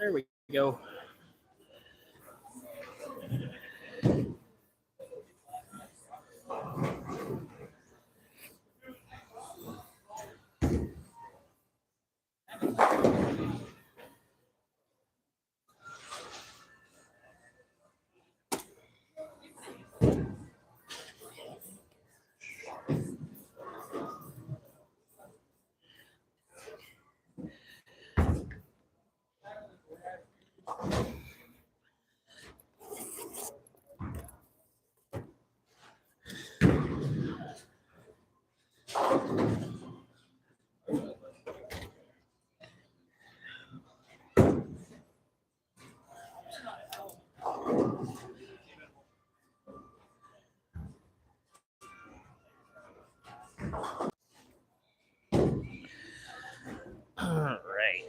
There we go. All right.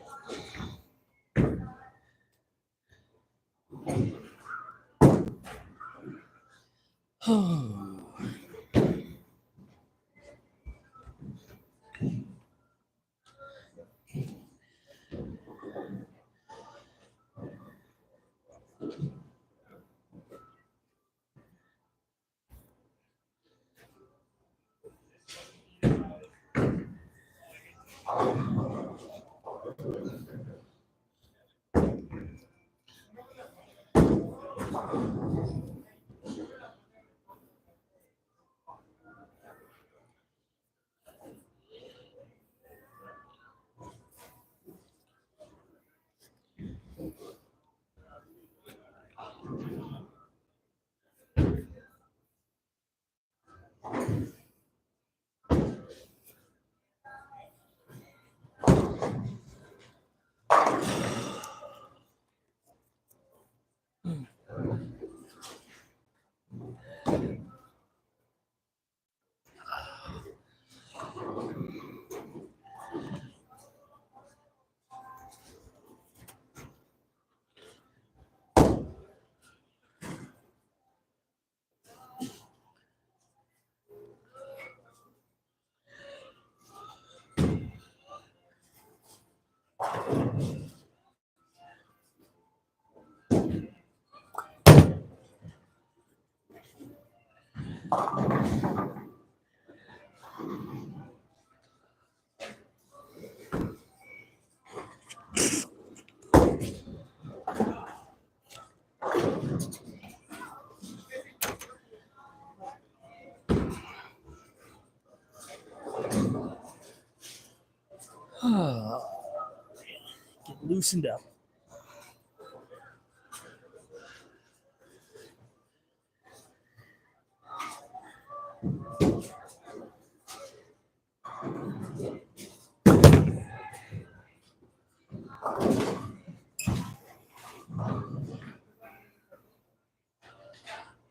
Get loosened up.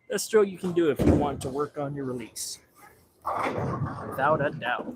Best drill you can do if you want to work on your release. Without a doubt.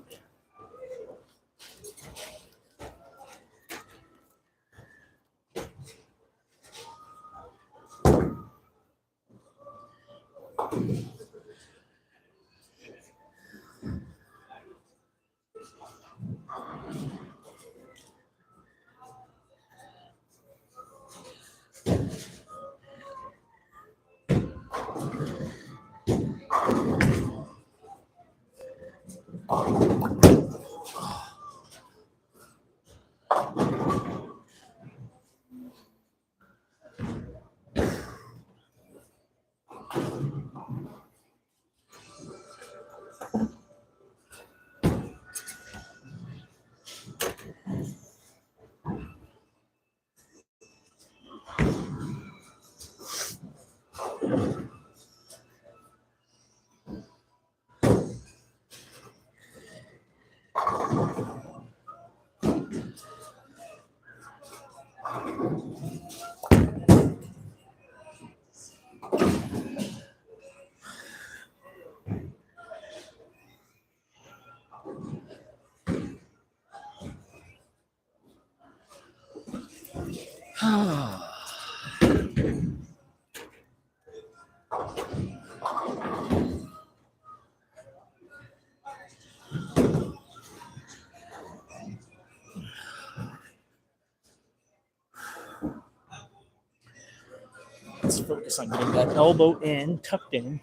focus on getting that elbow in, tucked in,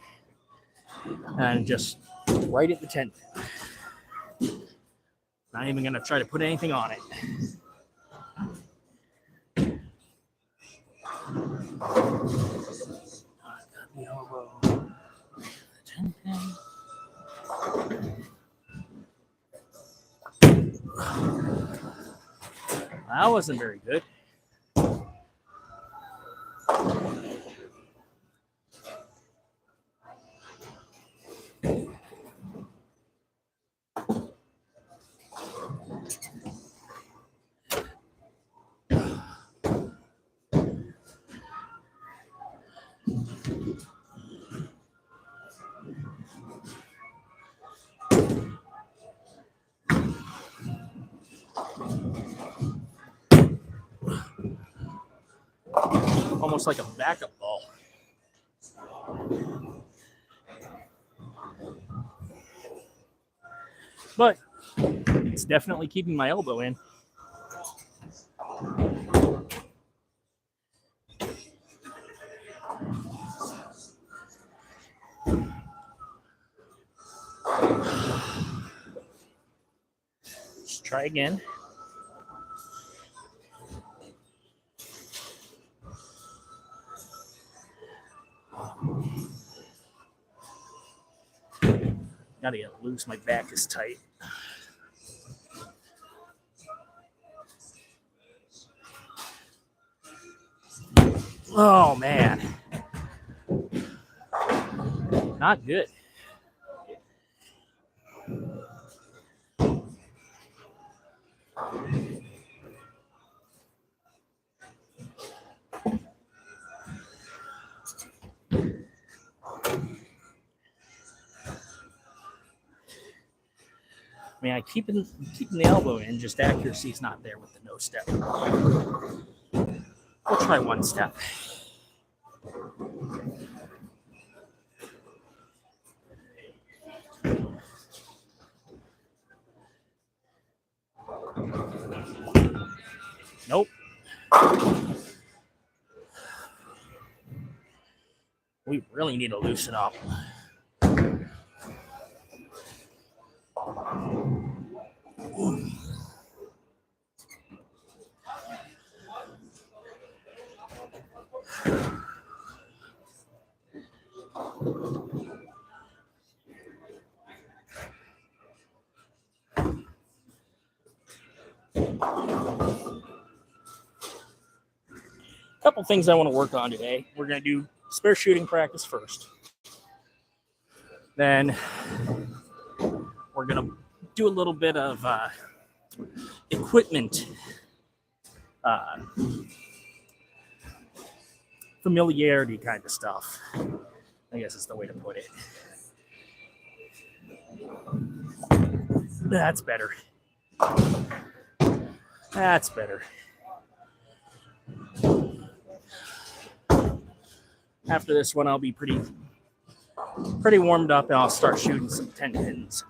and just right at the tendon. Not even going to try to put anything on it. Got the elbow. The tendon. That wasn't very good. Almost like a backup ball. But it's definitely keeping my elbow in. Let's try again. Gotta get loose. My back is tight. Oh, man. Not good. I mean, I keeping the elbow in, just accuracy's not there with the no step. We'll try one step. Nope. We really need to loosen up. Couple things I want to work on today. We're going to do spare shooting practice first. Then we're going to do a little bit of equipment familiarity kind of stuff. I guess is the way to put it. That's better. That's better. After this one, I'll be pretty warmed up, and I'll start shooting some 10 pins.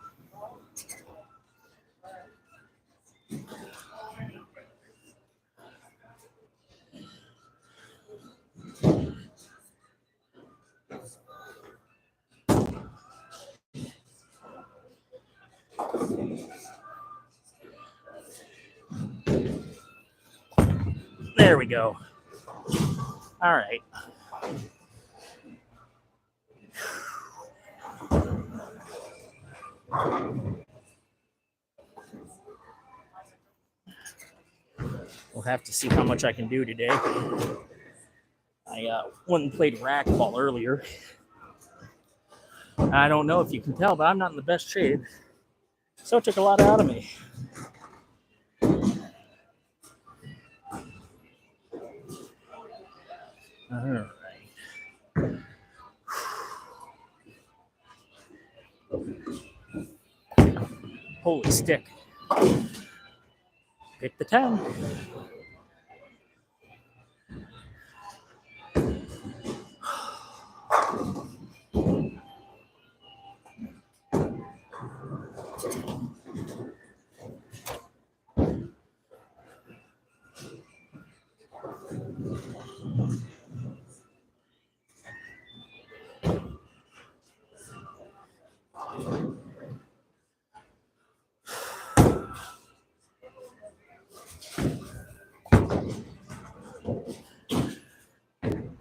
There we go. All right. We'll have to see how much I can do today. I went and played racquetball earlier. I don't know if you can tell, but I'm not in the best shape. So it took a lot out of me. All right. Holy stick. Pick the 10.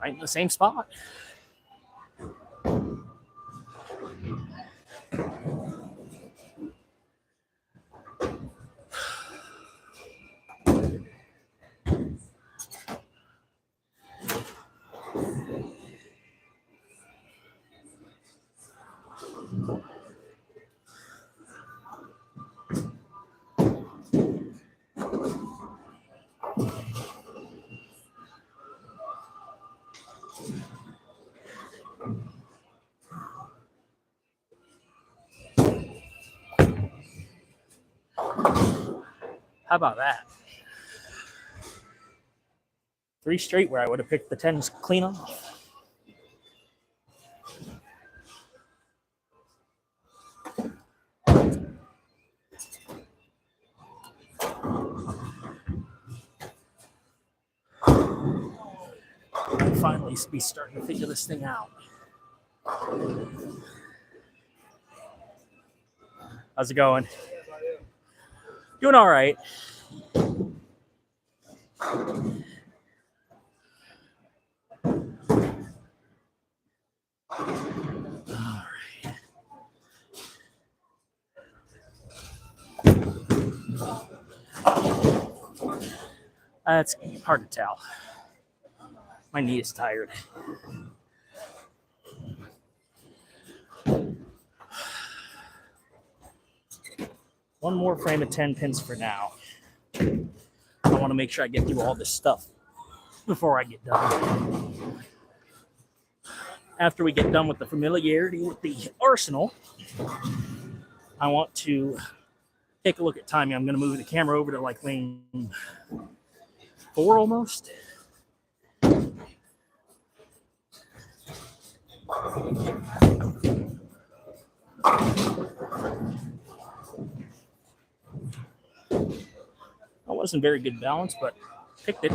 Right in the same spot. How about that? 3 straight where I would have picked the 10s clean off. I'll finally be starting to figure this thing out. How's it going? Doing all right. It's hard to tell. My knee is tired. One more frame of 10 pins for now. I want to make sure I get through all this stuff before I get done. After we get done with the familiarity with the arsenal, I want to take a look at timing. I'm going to move the camera over to like lane 4 almost. That wasn't very good balance, but picked it.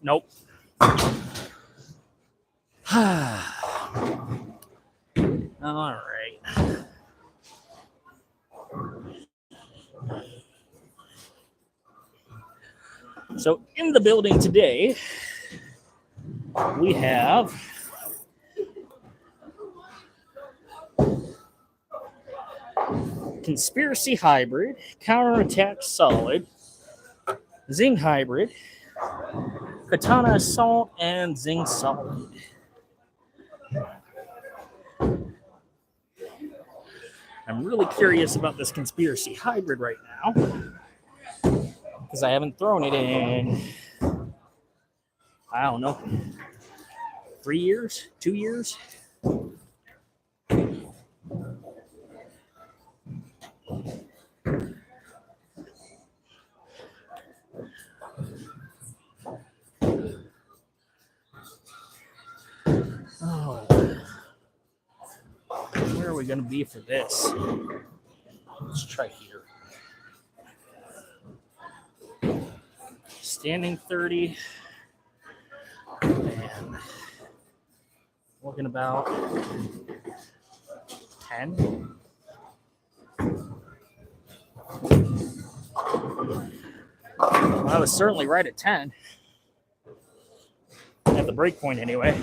Nope. All right. So in the building today, we have Conspiracy Hybrid, Counterattack Solid, Zing Hybrid, Katana Assault, and Zing Solid. I'm really curious about this Conspiracy Hybrid right now because I haven't thrown it in, I don't know, 3 years, 2 years. Oh, where are we going to be for this? Let's try here. Standing 30. And looking about 10. Well, I was certainly right at 10. At the break point, anyway.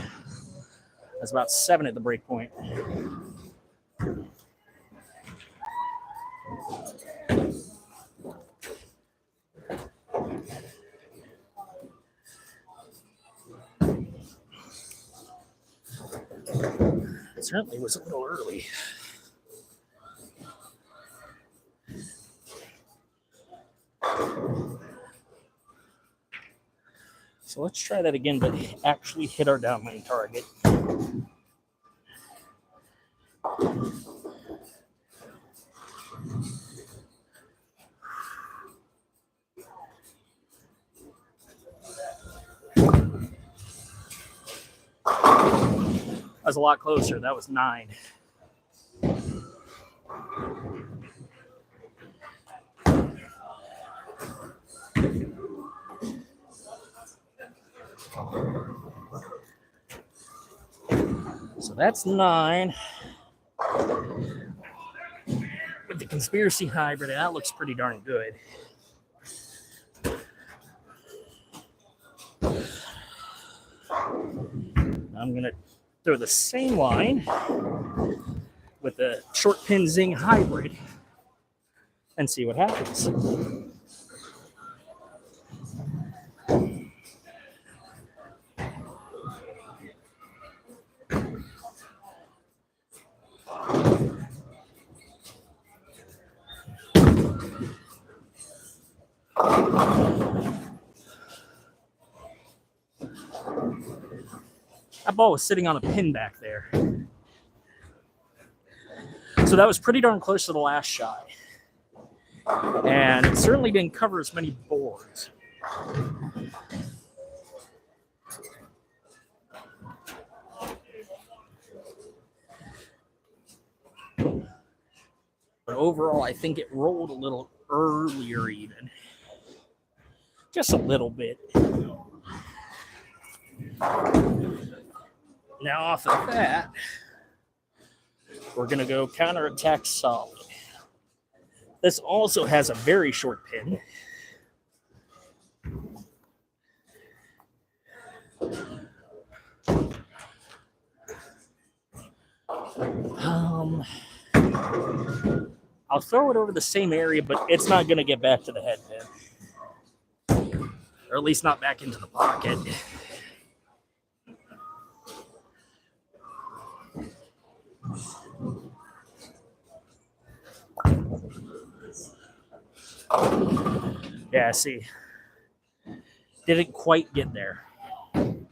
That's about 7 at the break point. It certainly was a little early. So let's try that again, but actually hit our downlane target. was a lot closer. That was 9. So that's 9. With the conspiracy hybrid, that looks pretty darn good. I'm going to throw the same line with the short pin zing hybrid and see what happens. That ball was sitting on a pin back there. So that was pretty darn close to the last shot. And it certainly didn't cover as many boards. But overall, I think it rolled a little earlier even. Just a little bit. Now off of that, we're going to go counterattack solid. This also has a very short pin. I'll throw it over the same area, but it's not going to get back to the head pin. Or at least not back into the pocket. Yeah, see. Didn't quite get there. And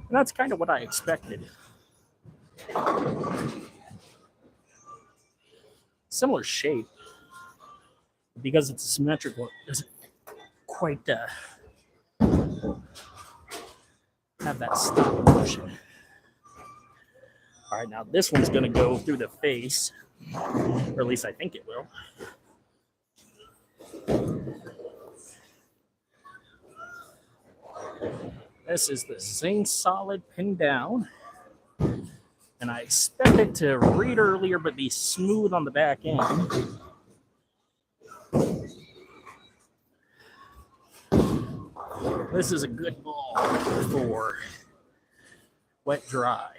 that's kind of what I expected. Similar shape. Because it's symmetrical, it doesn't quite have that stop motion. All right, now this one's going to go through the face, or at least I think it will. This is the zing solid pin down, and I expect it to read earlier but be smooth on the back end. This is a good ball for wet dry.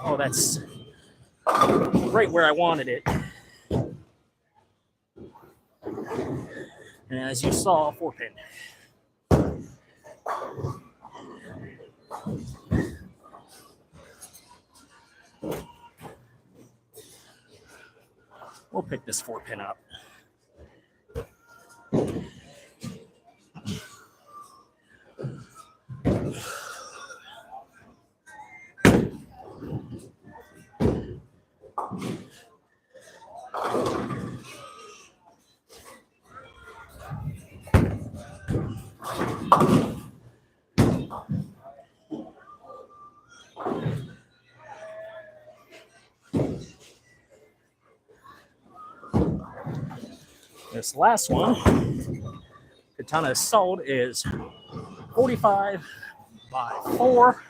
Oh, that's right where I wanted it. And as you saw, 4-pin. We'll pick this 4-pin up. This last one, Katana Assault, is 45 by 4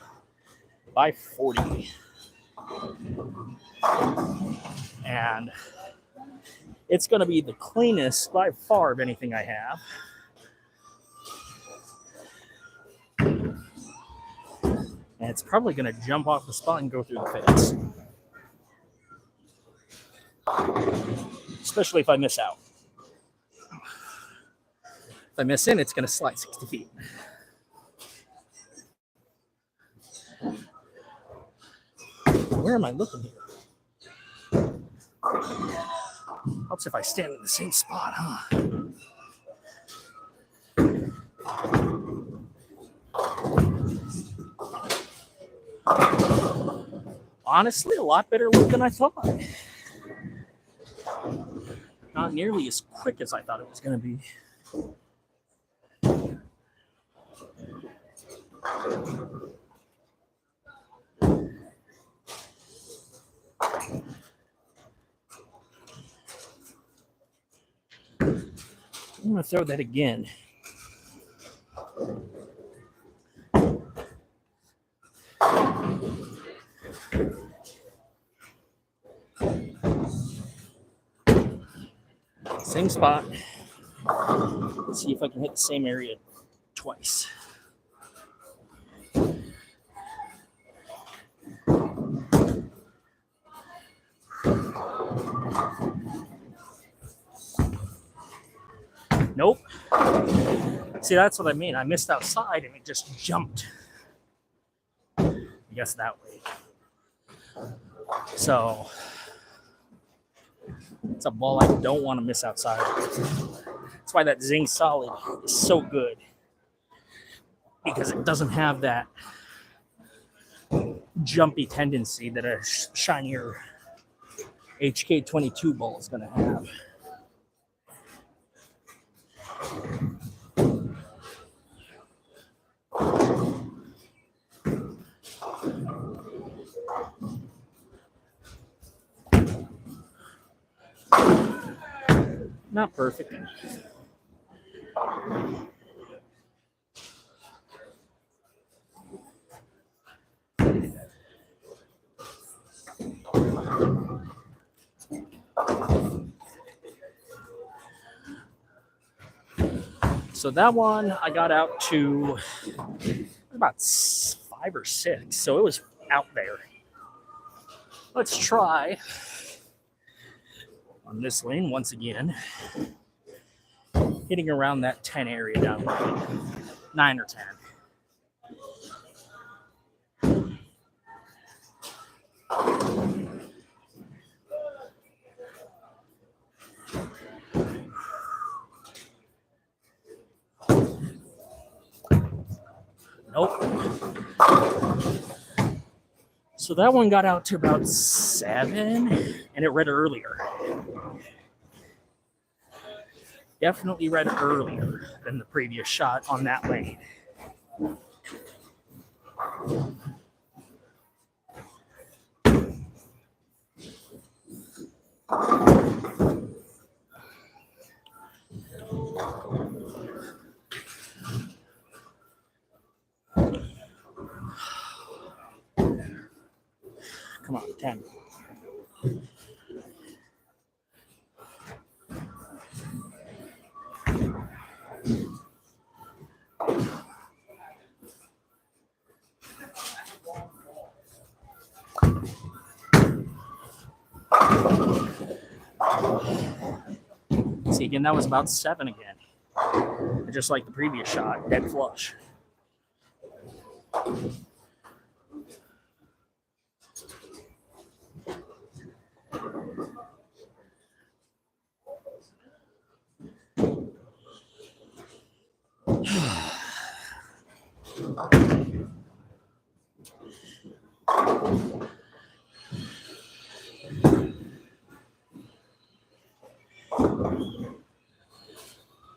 by 40. And it's going to be the cleanest by far of anything I have. And it's probably going to jump off the spot and go through the face. Especially if I miss out. If I miss in, it's going to slide 60 feet. Where am I looking here? Helps if I stand in the same spot, huh? Honestly, a lot better look than I thought. Not nearly as quick as I thought it was going to be. I'm going to throw that again. Same spot. Let's see if I can hit the same area twice. Nope. See, that's what I mean. I missed outside and it just jumped. I guess that way. So it's a ball I don't want to miss outside. That's why that Zing Solid is so good, because it doesn't have that jumpy tendency that a shinier HK22 ball is going to have. Not perfect. So that one I got out to about 5 or 6, so it was out there. Let's try on this lane once again, hitting around that 10 area down there, 9 or 10. Nope. So that one got out to about 7, and it read earlier. Definitely read earlier than the previous shot on that lane. Come on, 10. See, again, that was about 7 again. Just like the previous shot, dead flush.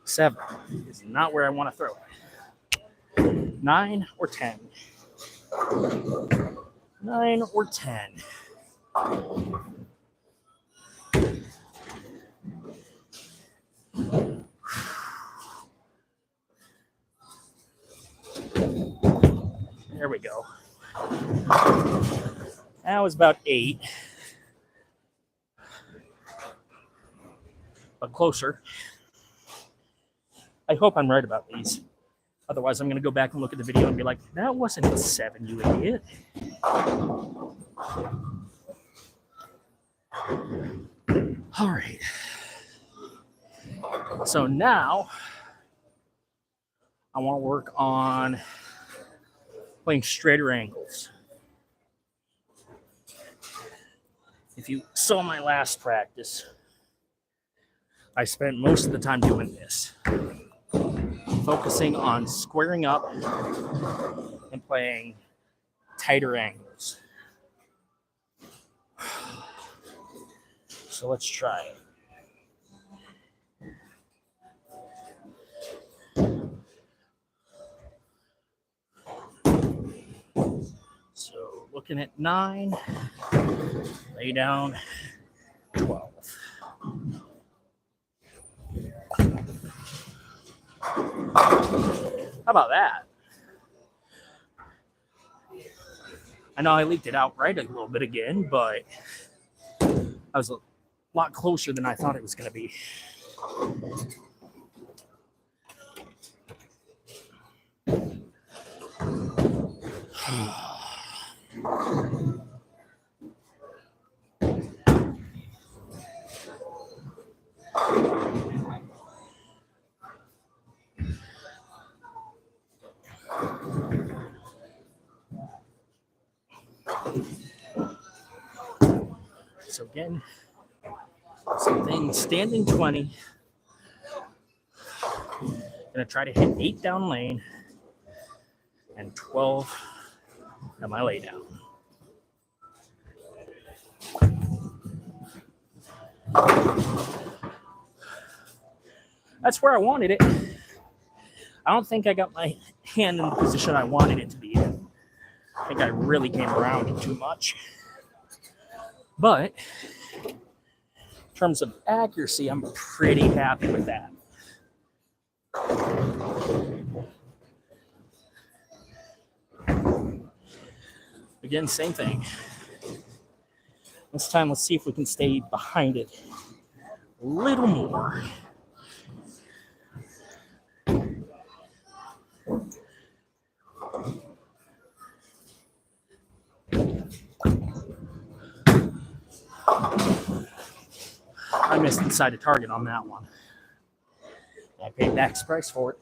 Seven is not where I want to throw it. 9 or 10. 9 or 10. There we go. That was about 8. But closer. I hope I'm right about these. Otherwise, I'm going to go back and look at the video and be like, that wasn't a 7, you idiot. All right. So now, I want to work on playing straighter angles. If you saw my last practice, I spent most of the time doing this. Focusing on squaring up and playing tighter angles. So let's try it. looking at 9, lay down 12. How about that? I know I leaked it out right a little bit again, but I was a lot closer than I thought it was going to be. So again, same thing, standing 20. Gonna try to hit 8 down lane and 12 at my lay down. That's where I wanted it. I don't think I got my hand in the position I wanted it to be in. I think I really came around it too much. But in terms of accuracy, I'm pretty happy with that. Again, same thing. This time, let's see if we can stay behind it a little more. I missed inside the target on that one. I paid max price for it.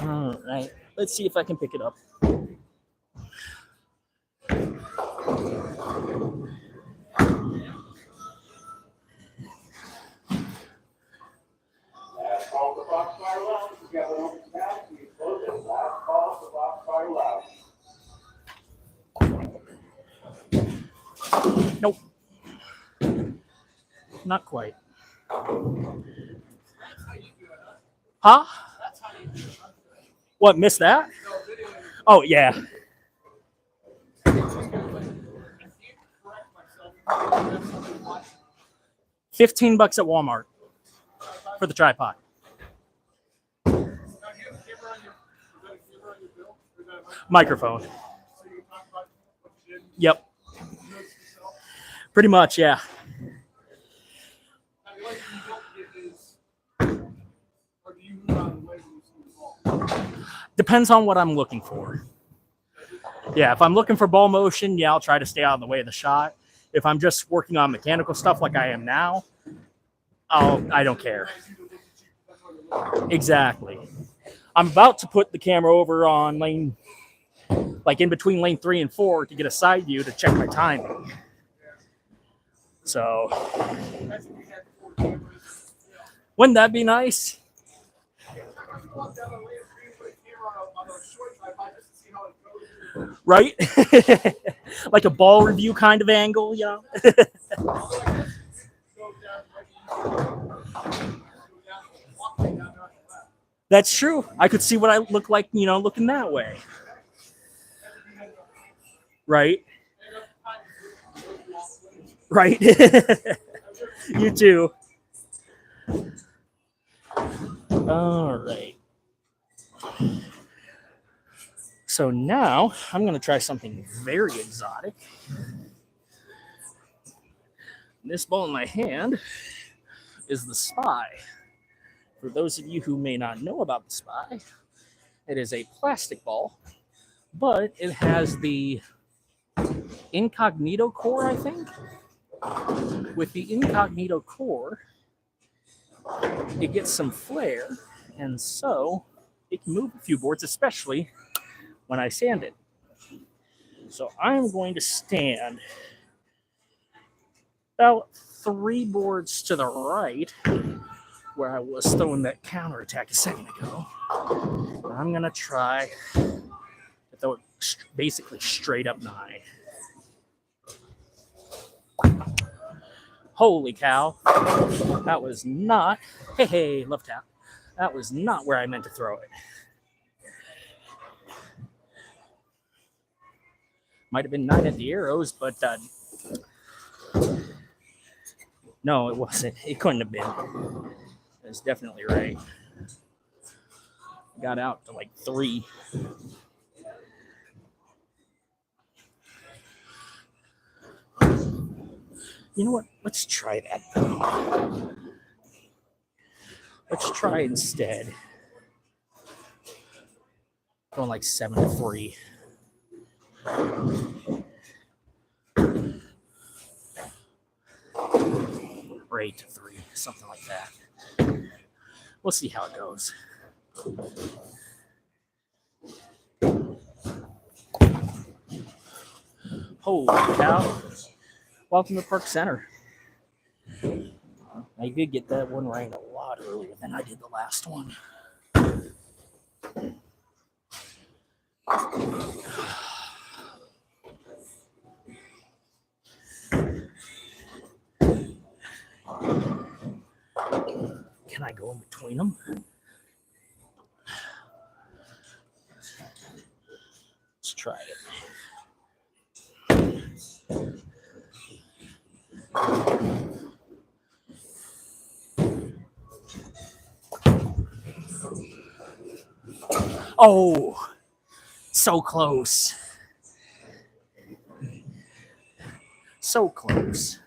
All right, let's see if I can pick it up. Nope. Not quite. Huh? What, missed that? Oh, yeah. $15 at Walmart for the tripod. Microphone. Yep. Pretty much, yeah. Depends on what I'm looking for. Yeah, if I'm looking for ball motion, yeah, I'll try to stay out of the way of the shot. If I'm just working on mechanical stuff like I am now, I don't care. Exactly. I'm about to put the camera over on lane, like in between lane 3 and 4 to get a side view to check my timing. So, wouldn't that be nice? Right? Like a ball review kind of angle, you know? That's true. I could see what I look like, you know, looking that way. Right? Right? You too. All right. So now I'm going to try something very exotic. This ball in my hand is the Spy. For those of you who may not know about the Spy, it is a plastic ball, but it has the incognito core, I think. With the incognito core, it gets some flare, and so it can move a few boards, especially when I sand it. So I'm going to stand about 3 boards to the right where I was throwing that counterattack a second ago. And I'm going to try to throw it basically straight up 9. Holy cow. That was not, hey, love tap. That was not where I meant to throw it. Might have been 9 at the arrows, but no, it wasn't. It couldn't have been. That's definitely right. Got out to like 3. You know what? Let's try that. Let's try instead going like 7 to 3. Or 8 to 3, something like that. We'll see how it goes. Holy cow. Welcome to Park Center. I did get that one right a lot earlier than I did the last one. Can I go in between them? Let's try it. Oh, so close. So close.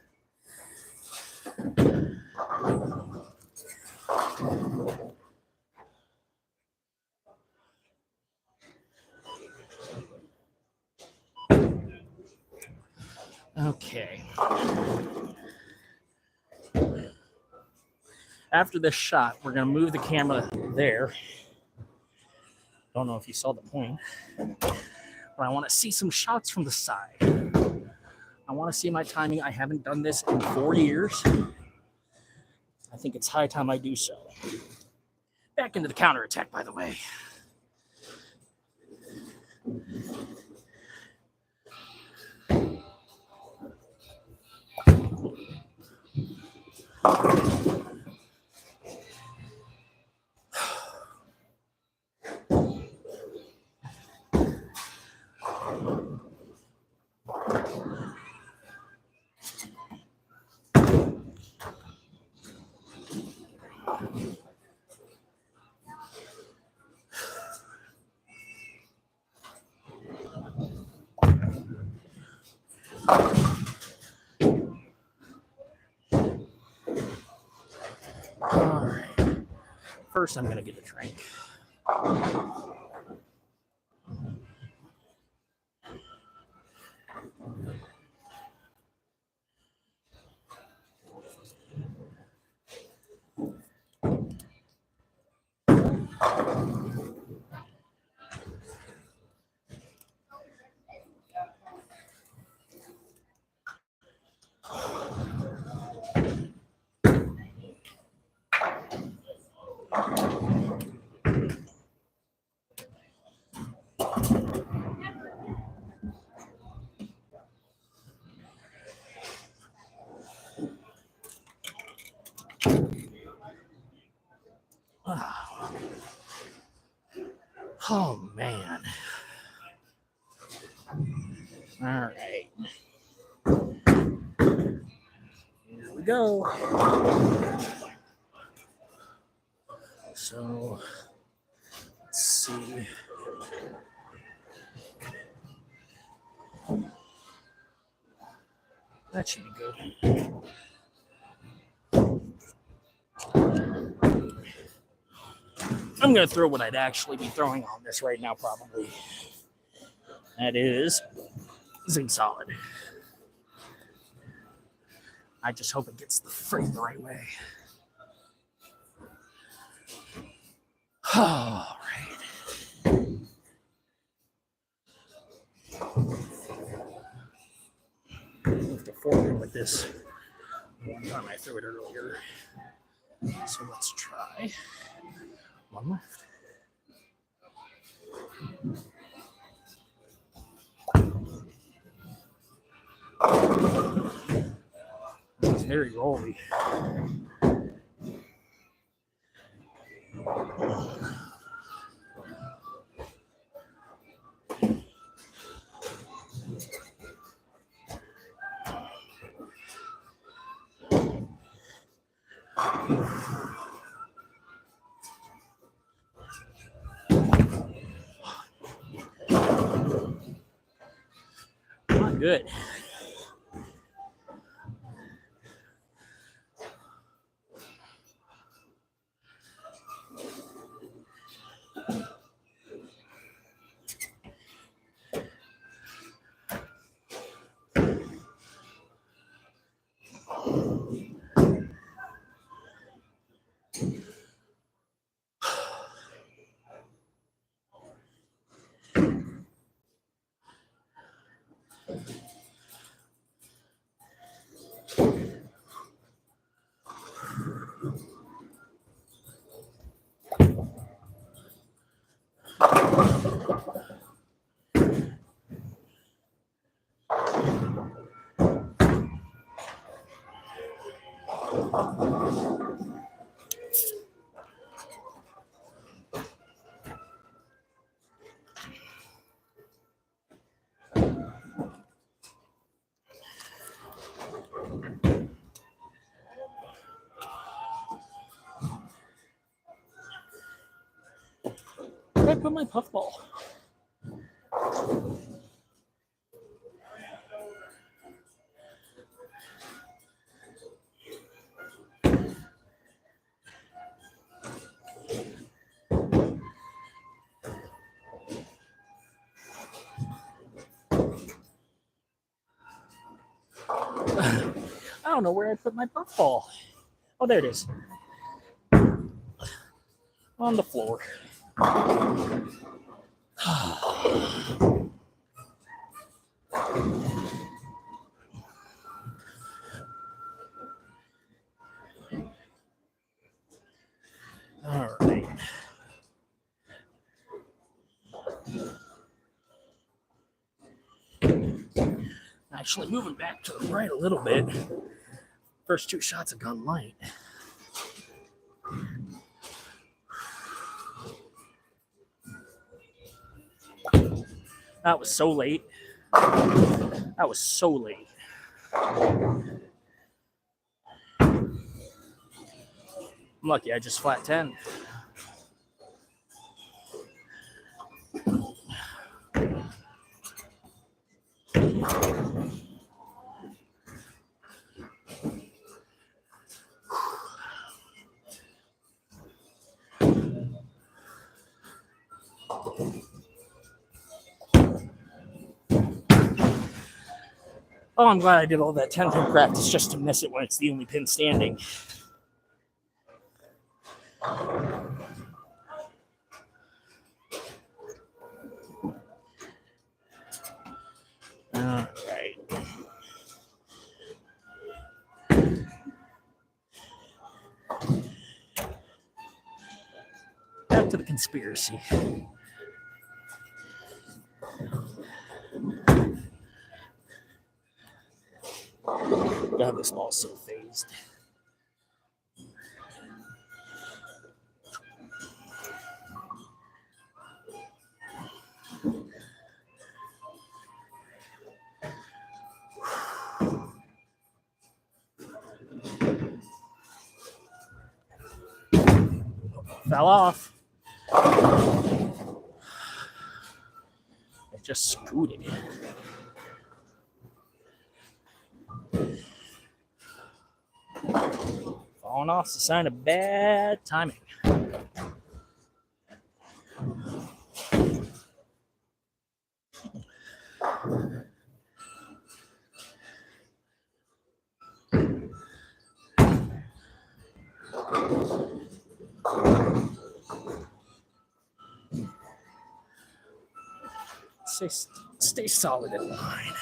Okay. After this shot, we're going to move the camera there. Don't know if you saw the point, but I want to see some shots from the side. I want to see my timing. I haven't done this in 4 years. I think it's high time I do so. Back into the counterattack, by the way. All right. First, I'm going to get a drink. Oh, man. All right. Here we go. So, let's see. That should be good. I'm going to throw what I'd actually be throwing on this right now, probably. That is zinc solid. I just hope it gets the frame the right way. All right. Moved to forward with this one time I threw it earlier. So let's try one left. It's very rolly. Not good. Where did I put my puffball? I don't know where I put my puffball. Oh, there it is. On the floor. All right. Actually, moving back to the right a little bit. First two shots have gone light. That was so late. That was so late. I'm lucky I just flat 10. Oh, I'm glad I did all that 10-pin practice just to miss it when it's the only pin standing. All right. Back to the conspiracy. God, this ball's so phased. Fell off. It just scooted. Falling off is a sign of bad timing. Stay solid in line.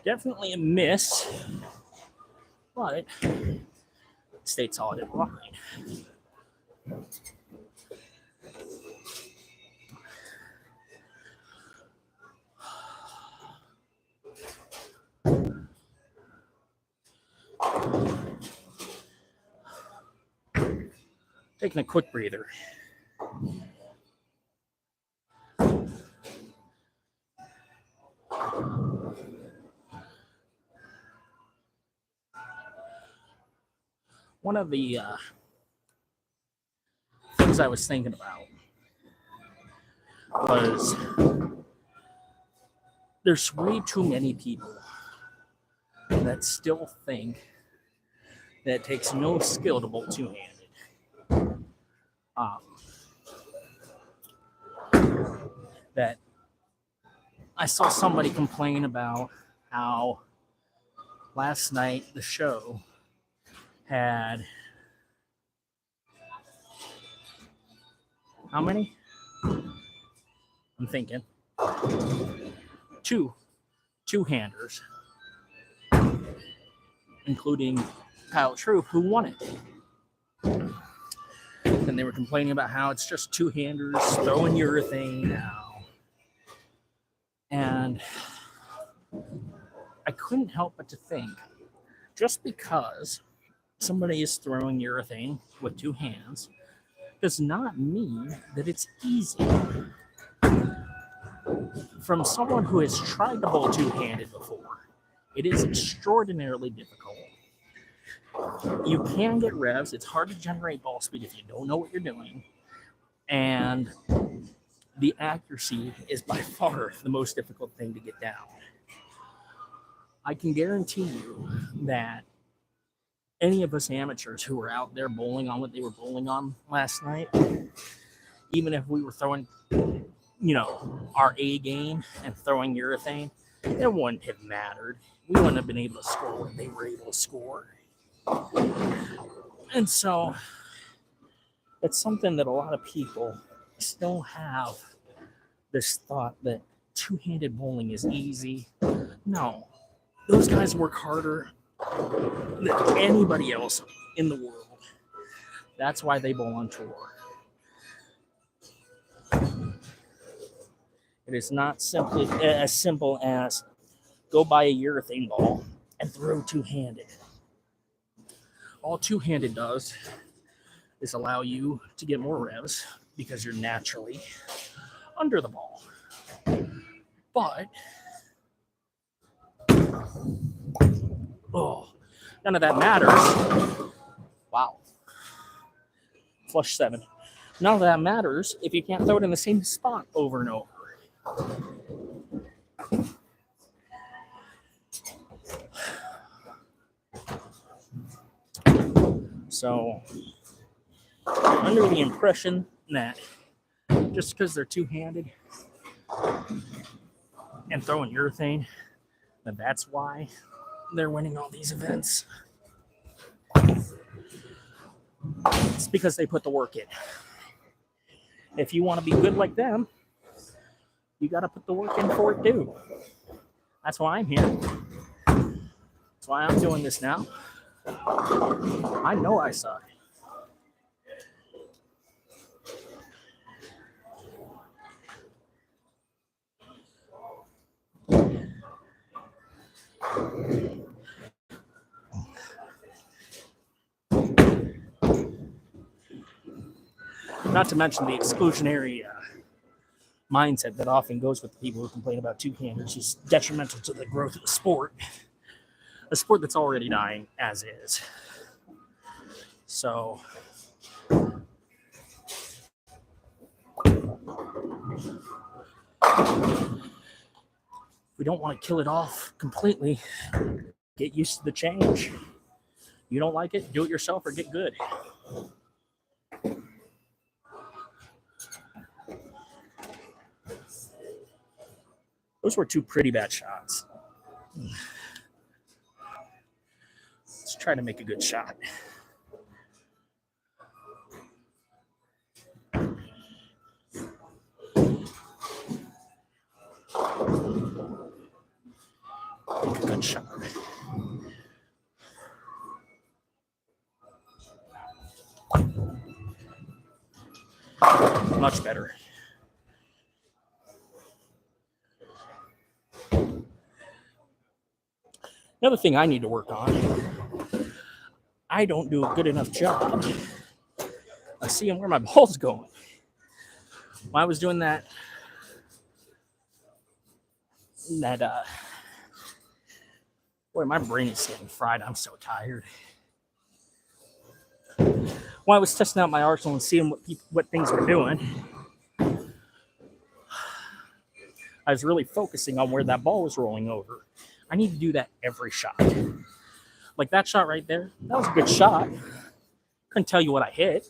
Definitely a miss, but stayed solid in line. Taking a quick breather. One of the things I was thinking about was there's way too many people that still think that it takes no skill to bowl two-handed. That I saw somebody complain about how last night the show had how many? I'm thinking two-handers, including Kyle True, who won it. And they were complaining about how it's just two-handers throwing urethane now. And I couldn't help but to think, just because somebody is throwing urethane with two hands does not mean that it's easy. From someone who has tried to bowl two-handed before, it is extraordinarily difficult. You can get revs. It's hard to generate ball speed if you don't know what you're doing. And the accuracy is by far the most difficult thing to get down. I can guarantee you that any of us amateurs who were out there bowling on what they were bowling on last night, even if we were throwing, our A game and throwing urethane, it wouldn't have mattered. We wouldn't have been able to score what they were able to score. And so it's something that a lot of people still have this thought that two-handed bowling is easy. No, those guys work harder than anybody else in the world. That's why they bowl on tour. It is not simply as simple as go buy a urethane ball and throw two-handed. All two-handed does is allow you to get more revs because you're naturally under the ball. But none of that matters. Wow. Flush 7. None of that matters if you can't throw it in the same spot over and over. So, under the impression that just because they're two-handed and throwing urethane, that's why they're winning all these events. It's because they put the work in. If you want to be good like them, you got to put the work in for it too. That's why I'm here. That's why I'm doing this now. I know I suck. Not to mention the exclusionary mindset that often goes with the people who complain about two-handers is detrimental to the growth of the sport. A sport that's already dying as is. So we don't want to kill it off completely. Get used to the change. You don't like it, do it yourself or get good. Those were two pretty bad shots. Let's try to make a good shot. Make a good shot. Much better. Another thing I need to work on, I don't do a good enough job of seeing where my ball's going. When I was doing that boy, my brain is getting fried. I'm so tired. When I was testing out my arsenal and seeing what things were doing, I was really focusing on where that ball was rolling over. I need to do that every shot. Like that shot right there, that was a good shot. Couldn't tell you what I hit.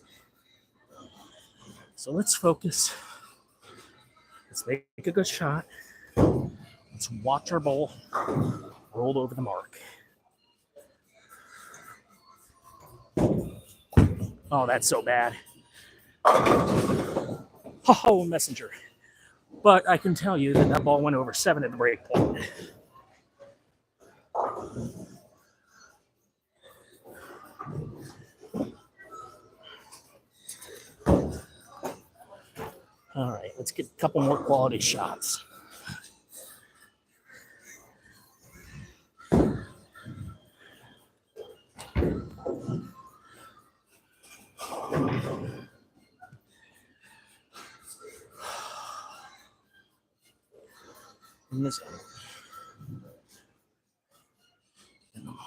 So let's focus. Let's make a good shot. Let's watch our ball roll over the mark. Oh, that's so bad. Oh, messenger. But I can tell you that ball went over 7 at the break point. All right, let's get a couple more quality shots. In this in a moment.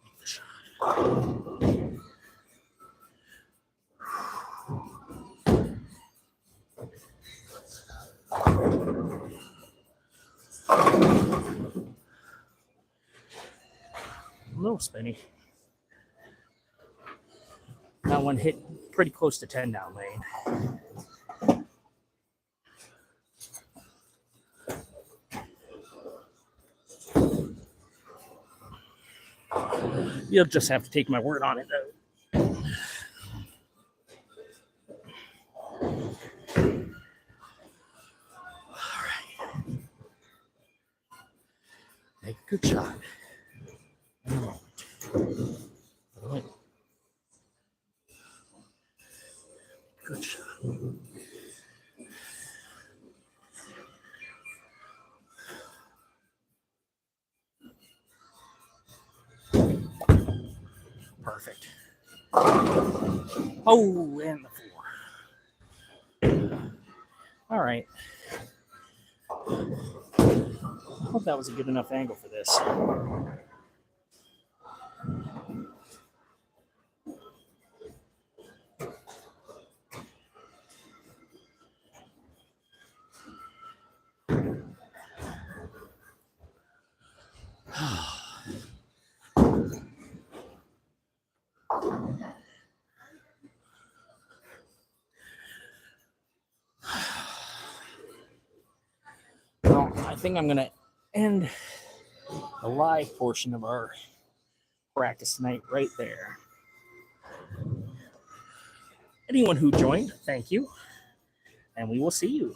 Make the shot. A little spinny. That one hit pretty close to 10 down lane. You'll just have to take my word on it, though. All right. Make a good shot. Good shot. Perfect. Oh, and the 4. All right. I hope that was a good enough angle for this. Well, I think I'm going to end the live portion of our practice tonight right there. Anyone who joined, thank you. And we will see you.